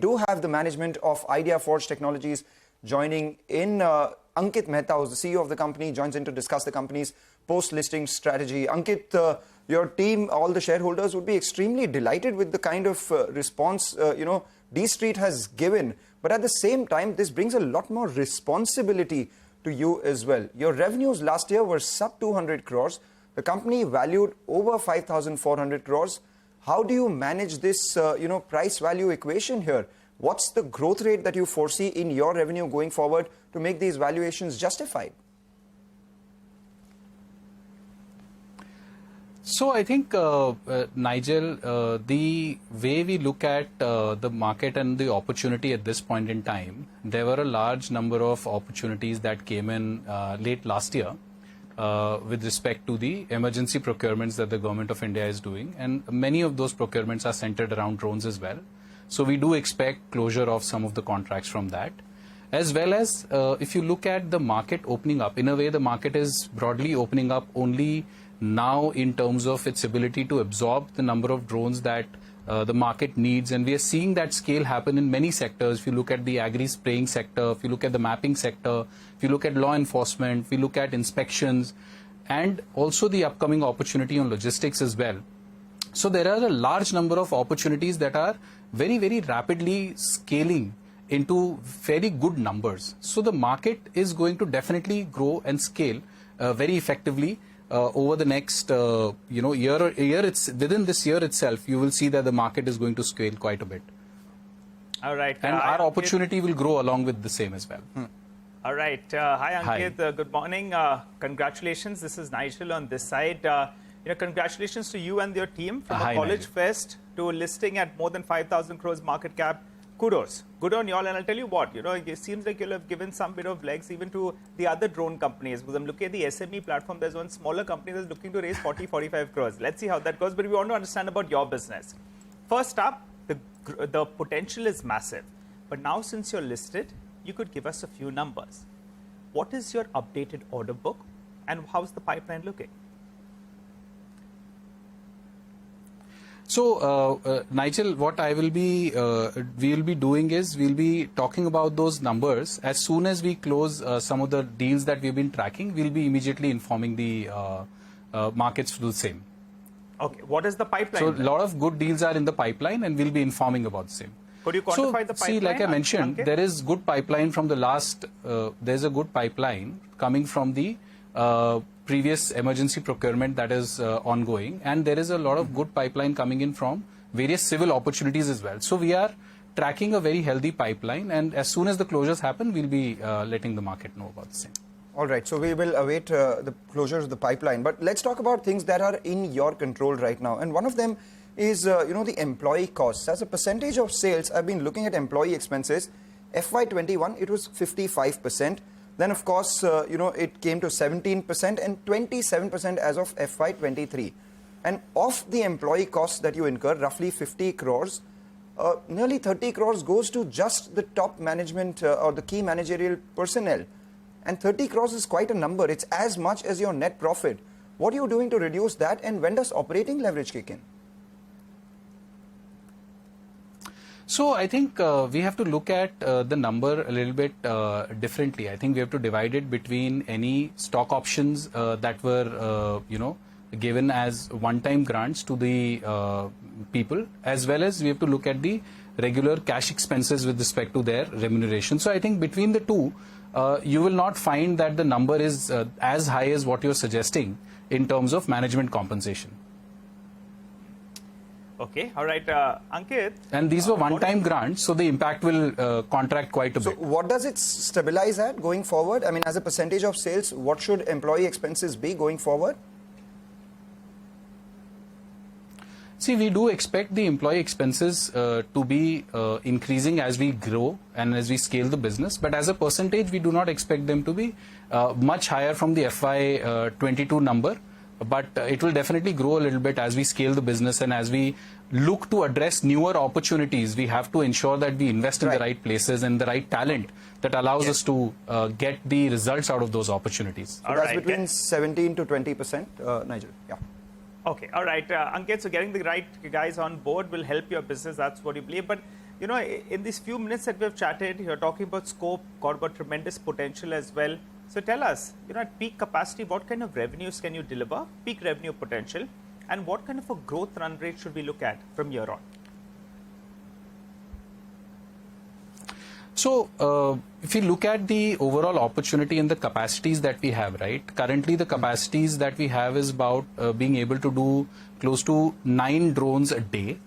Do have the management of ideaForge Technologies joining in. Ankit Mehta, who's the CEO of the company, joins in to discuss the company's post-listing strategy. Ankit, your team, all the shareholders would be extremely delighted with the kind of response, D Street has given. But at the same time, this brings a lot more responsibility to you as well. Your revenues last year were sub 200 crores. The company valued over 5,400 crores. How do you manage this, price value equation here? What's the growth rate that you foresee in your revenue going forward to make these valuations justified? So I think, Nigel, the way we look at the market and the opportunity at this point in time, there were a large number of opportunities that came in late last year with respect to the emergency procurements that the government of India is doing. And many of those procurements are centered around drones as well. So we do expect closure of some of the contracts from that. As well as if you look at the market opening up, in a way the market is broadly opening up only now in terms of its ability to absorb the number of drones that the market needs. And we are seeing that scale happen in many sectors. If you look at the agri-spraying sector, if you look at the mapping sector, if you look at law enforcement, if you look at inspections, and also the upcoming opportunity on logistics as well. So there are a large number of opportunities that are very, very rapidly scaling into very good numbers. So the market is going to definitely grow and scale very effectively over the next year. It's within this year itself, you will see that the market is going to scale quite a bit. All right. And our opportunity will grow along with the same as well. All right. Hi, Ankit. Hi. Good morning. Congratulations. This is Nigel on this side. Congratulations to you and your team from a college Nigel. fest to listing at more than 5,000 crores market cap. Kudos. Good on y'all. And I'll tell you what, it seems like you'll have given some bit of legs even to the other drone companies. Because I'm looking at the SME platform, there's one smaller company that's looking to raise 40, 45 crores. Let's see how that goes. But we want to understand about your business. First up, the potential is massive. But now since you're listed, you could give us a few numbers. What is your updated order book and how's the pipeline looking? So, Nigel, what I will be, we will be doing is we'll be talking about those numbers. As soon as we close some of the deals that we've been tracking, we'll be immediately informing the markets to do the same. Okay, what is the pipeline? So, a lot of good deals are in the pipeline and we'll be informing about the same. Could you quantify the pipeline? See, like I mentioned, Ankit? there is good pipeline from the last, there's a good pipeline coming from the previous emergency procurement that is ongoing, and there is a lot of good pipeline coming in from various civil opportunities as well. So we are tracking a very healthy pipeline, and as soon as the closures happen, we'll be letting the market know about the same. All right, so we will await the closures of the pipeline. But let's talk about things that are in your control right now. And one of them is, the employee costs. As a percentage of sales, I've been looking at employee expenses. FY21, it was 55%. Then, of course, it came to 17% and 27% as of FY23. And of the employee costs that you incur, roughly 50 crores, nearly 30 crores goes to just the top management or the key managerial personnel. And 30 crores is quite a number. It's as much as your net profit. What are you doing to reduce that? And when does operating leverage kick in? So I think we have to look at the number a little bit differently. I think we have to divide it between any stock options that were, given as one-time grants to the people, as well as we have to look at the regular cash expenses with respect to their remuneration. So I think between the two, you will not find that the number is as high as what you're suggesting in terms of management compensation. Okay, all right, Ankit. And these were one-time grants, so the impact will contract quite a bit. So what does it stabilize at going forward? I mean, as a percentage of sales, what should employee expenses be going forward? See, we do expect the employee expenses to be increasing as we grow and as we scale the business. But as a percentage, we do not expect them to be much higher from the FY22 number. But it will definitely grow a little bit as we scale the business, and as we look to address newer opportunities, we have to ensure that we invest in the right places and the right talent that allows us to get the results out of those opportunities. So that's between 17 to 20%, Nigel. Yeah. Okay, all right, Ankit, so getting the right guys on board will help your business, that's what you believe. But You know, in these few minutes that we've chatted, you're talking about scope, got about tremendous potential as well. So tell us, you know, at peak capacity, what kind of revenues can you deliver, peak revenue potential, and what kind of a growth run rate should we look at from here on? So, if you look at the overall opportunity and the capacities that we have, right? Currently, the capacities that we have is about being able to do close to 9 drones a day.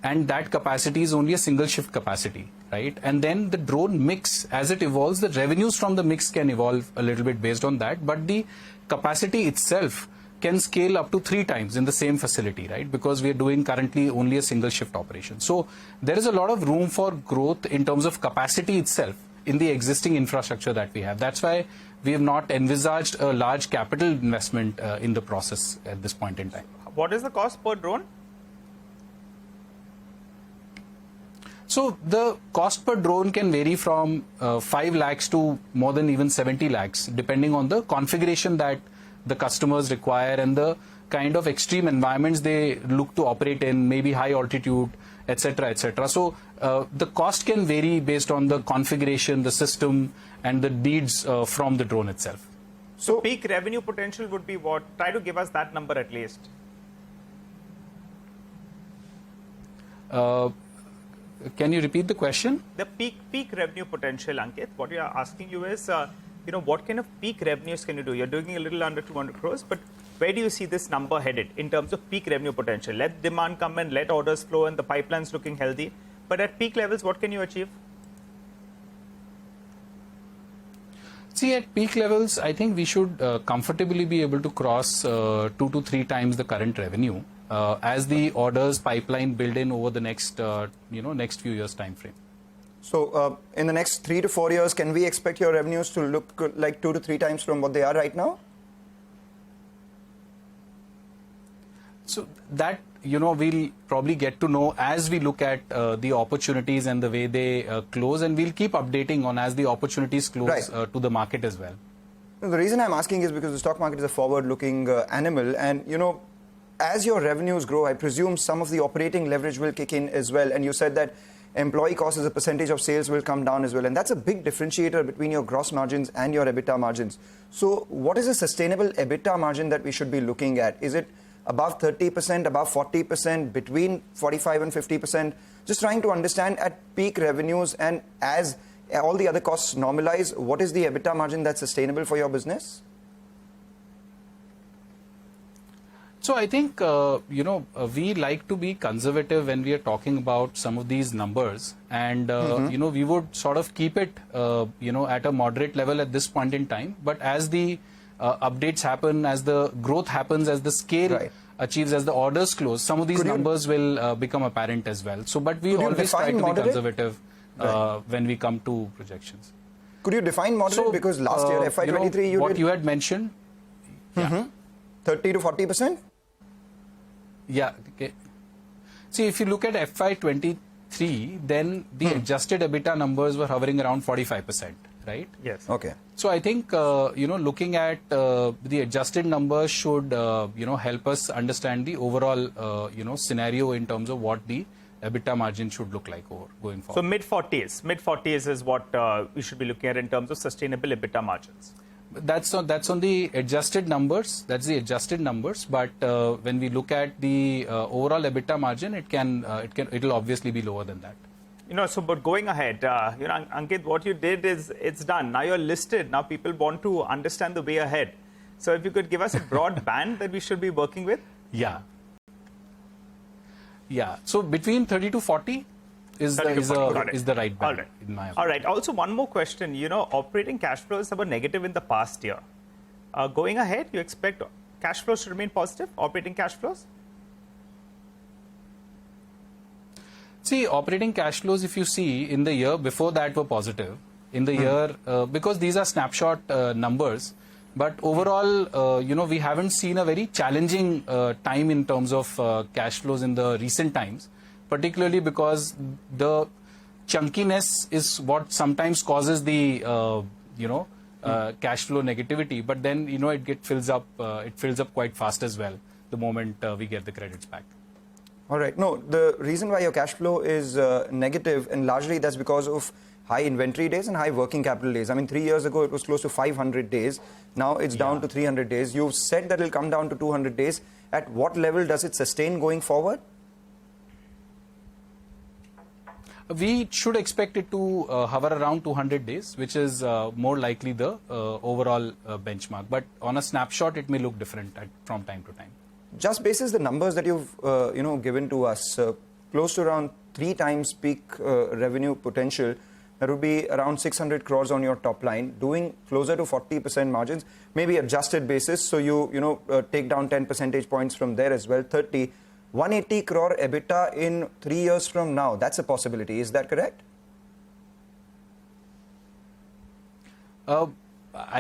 And that capacity is only a single shift capacity, right? And then the drone mix, as it evolves, the revenues from the mix can evolve a little bit based on that. But the capacity itself can scale up to 3 times in the same facility, right? Because we are doing currently only a single shift operation. So there is a lot of room for growth in terms of capacity itself in the existing infrastructure that we have. That's why we have not envisaged a large capital investment in the process at this point in time. What is the cost per drone? So the cost per drone can vary from 5 lakhs to more than even 70 lakhs, depending on the configuration that the customers require and the kind of extreme environments they look to operate in, maybe high altitude, etc., etc. So the cost can vary based on the configuration, the system, and the needs from the drone itself. So peak revenue potential would be what? Try to give us that number at least. Can you repeat the question? The peak revenue potential, Ankit. What we are asking you is, you know, what kind of peak revenues can you do? You're doing a little under 200 crores, but where do you see this number headed in terms of peak revenue potential? Let demand come in, let orders flow, and the pipeline's looking healthy. But at peak levels, what can you achieve? See, at peak levels, I think we should comfortably be able to cross 2 to 3 times the current revenue as the orders pipeline build in over the next, next few years time frame. So in the next 3 to 4 years, can we expect your revenues to look like 2 to 3 times from what they are right now? So that, we'll probably get to know as we look at the opportunities and the way they close, and we'll keep updating on as the opportunities close to the market as well. The reason I'm asking is because the stock market is a forward-looking animal, and, as your revenues grow, I presume some of the operating leverage will kick in as well. And you said that employee costs as a percentage of sales will come down as well. And that's a big differentiator between your gross margins and your EBITDA margins. So what is a sustainable EBITDA margin that we should be looking at? Is it above 30%, above 40%, between 45 and 50%? Just trying to understand at peak revenues and as all the other costs normalize, what is the EBITDA margin that's sustainable for your business? So I think, we like to be conservative when we are talking about some of these numbers. And, we would sort of keep it, at a moderate level at this point in time. But as the updates happen, as the growth happens, as the scale achieves, as the orders close, some of these numbers will become apparent as well. So, but we always try to be conservative when we come to projections. Could you define moderate? Because last year, FY23, what you had mentioned, 30 to 40%? Yeah. Okay. See, if you look at FY23, then the adjusted EBITDA numbers were hovering around 45%, right? Yes. Okay. So I think, looking at the adjusted numbers should, help us understand the overall, scenario in terms of what the EBITDA margin should look like going forward. So mid-40s is what we should be looking at in terms of sustainable EBITDA margins. That's on the adjusted numbers. That's the adjusted numbers. But when we look at the overall EBITDA margin, it'll obviously be lower than that. So but going ahead, Ankit, what you did is it's done. Now you're listed. Now people want to understand the way ahead. So if you could give us a broad band that we should be working with. Yeah. So between 30 to 40 is the right band, in my opinion. All right. Also, one more question. Operating cash flows were negative in the past year. Going ahead, you expect cash flows to remain positive, operating cash flows? See, operating cash flows, if you see, in the year before that were positive. In the year, because these are snapshot numbers, but overall, we haven't seen a very challenging time in terms of cash flows in the recent times. Particularly because the chunkiness is what sometimes causes the, cash flow negativity. But then, it fills up quite fast as well the moment we get the credits back. All right. No, the reason why your cash flow is negative, and largely that's because of high inventory days and high working capital days. I mean, 3 years ago, it was close to 500 days. Now it's down to 300 days. You've said that it'll come down to 200 days. At what level does it sustain going forward? We should expect it to hover around 200 days, which is more likely the overall benchmark. But on a snapshot, it may look different from time to time. Just basis the numbers that you've given to us, close to around 3 times peak revenue potential, that would be around 600 crores on your top line, doing closer to 40% margins, maybe adjusted basis. So you take down 10 percentage points from there as well, 30. 180 crore EBITDA in 3 years from now. That's a possibility. Is that correct? I'll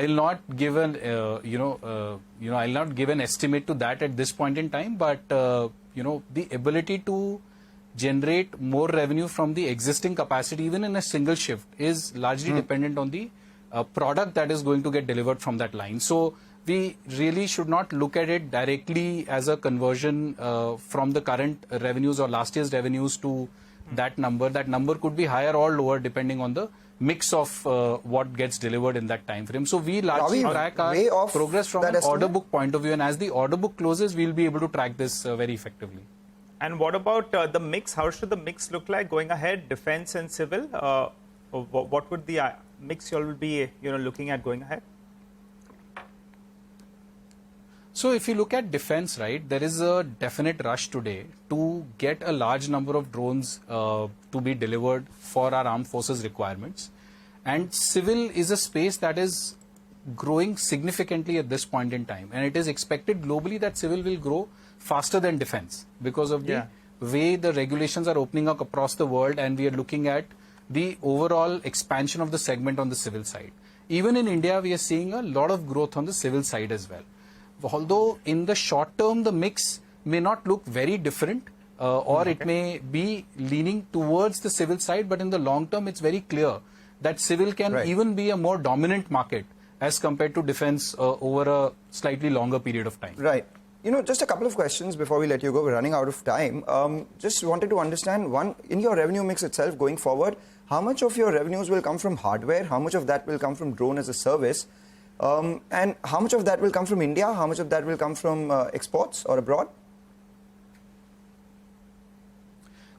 not give an I'll not give an estimate to that at this point in time. But the ability to generate more revenue from the existing capacity, even in a single shift, is largely dependent on the product that is going to get delivered from that line. So we really should not look at it directly as a conversion from the current revenues or last year's revenues to that number. That number could be higher or lower depending on the mix of what gets delivered in that time frame. So we largely track our progress from an order book point of view, and as the order book closes, we'll be able to track this very effectively. And what about the mix? How should the mix look like going ahead? Defense and civil. What would the mix you all will be looking at going ahead? So if you look at defense, right, there is a definite rush today to get a large number of drones to be delivered for our armed forces requirements. And civil is a space that is growing significantly at this point in time. And it is expected globally that civil will grow faster than defense because of the way the regulations are opening up across the world, and we are looking at the overall expansion of the segment on the civil side. Even in India, we are seeing a lot of growth on the civil side as well. Although in the short term, the mix may not look very different or it may be leaning towards the civil side, but in the long term, it's very clear that civil can even be a more dominant market as compared to defense over a slightly longer period of time. Right. Just a couple of questions before we let you go. We're running out of time. Just wanted to understand, one, in your revenue mix itself going forward, how much of your revenues will come from hardware? How much of that will come from drone as a service? And how much of that will come from India? How much of that will come from exports or abroad?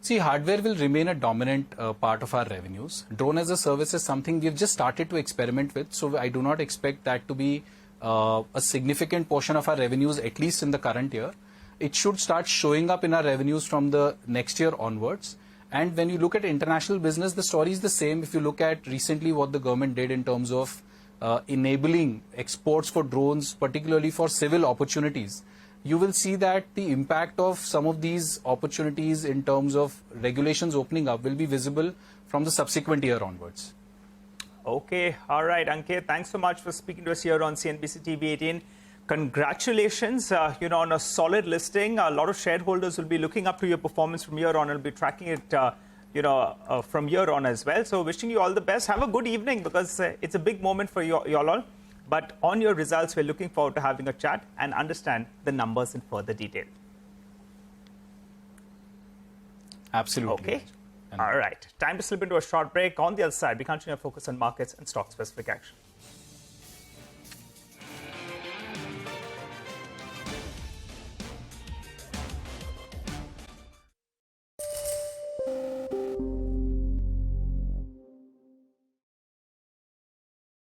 See, hardware will remain a dominant part of our revenues. Drone as a service is something we've just started to experiment with, so I do not expect that to be a significant portion of our revenues, at least in the current year. It should start showing up in our revenues from the next year onwards. And when you look at international business, the story is the same. If you look at recently what the government did in terms of enabling exports for drones, particularly for civil opportunities, you will see that the impact of some of these opportunities in terms of regulations opening up will be visible from the subsequent year onwards. Okay. All right, Ankit, thanks so much for speaking to us here on CNBC TV18. Congratulations, on a solid listing. A lot of shareholders will be looking up to your performance from here on and will be tracking it from here on as well. So wishing you all the best. Have a good evening, because it's a big moment for you all. But on your results, we're looking forward to having a chat and understand the numbers in further detail. Absolutely. Okay. All right. Time to slip into a short break. On the other side, we continue our focus on markets and stock-specific action.